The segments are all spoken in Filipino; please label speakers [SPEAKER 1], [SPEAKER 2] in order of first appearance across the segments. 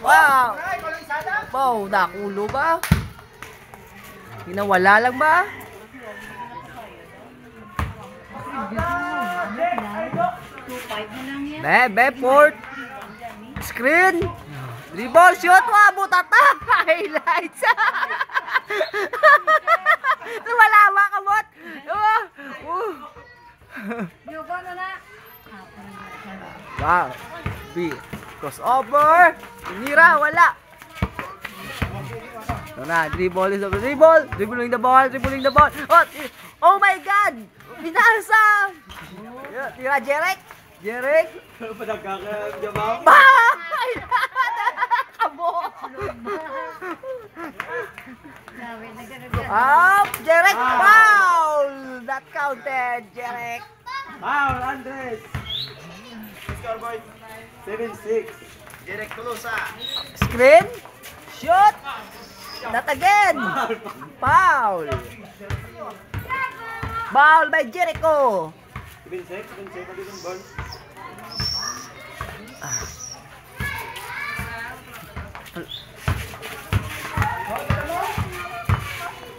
[SPEAKER 1] Wow! Wow, nakulo ba? Pinawala lang ba? Bebe, port. Screen. Dribble, shoot, wabo, tatak. Highlights. Lumalawa ka, bot. Wow. B. Crossover. Tinira, wala. Ito na, dribble is over. Dribble. Dribbling the ball. Dribbling the ball. Oh my God. Binasa. Tira, Jerek. Jerek.
[SPEAKER 2] Padagkakang
[SPEAKER 1] Bahay! Kabo! Up! Jerek! Foul! That counted, Jerek.
[SPEAKER 2] Foul, Andres. Score, boy. 7-6.
[SPEAKER 3] Jerek Tolosa.
[SPEAKER 1] Screen. Shoot! That again! Foul! Foul by Jericho!
[SPEAKER 2] 7-6. 7-6. Pati yung ball.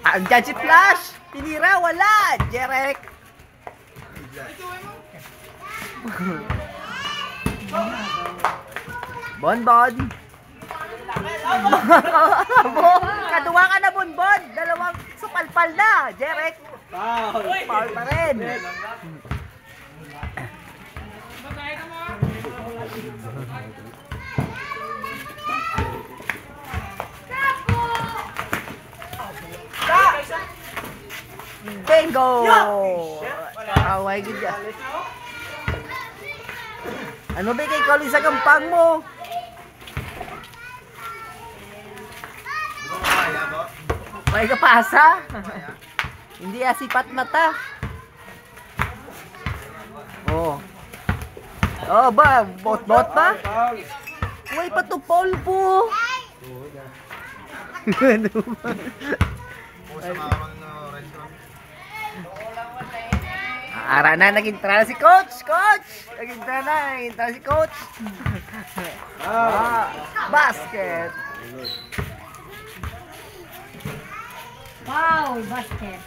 [SPEAKER 1] Andyan si Flash! Tinira, wala! Jerek! Bonbon! Kaduwa ka na, Bonbon! Dalawang supalpal na! Jerek!
[SPEAKER 2] Foul.
[SPEAKER 1] Foul pa rin! Bingo! Away gid ya. Ano ba kay Colin sa gampang mo? May kapasa? Hindi asipat mata. Oh. Oh ba, bot-bot ba? Uy, pato polvo. Ano ba? Ara na, nag-intra na si Coach! Coach! Nag-intra na si Coach! Basket!
[SPEAKER 4] Wow, basket.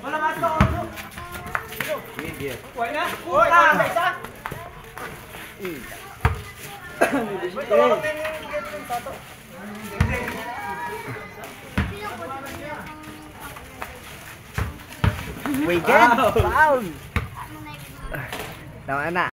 [SPEAKER 2] Wala nga ito. Wala na. Wala na isa.
[SPEAKER 1] Weekend! Foul! Tama na.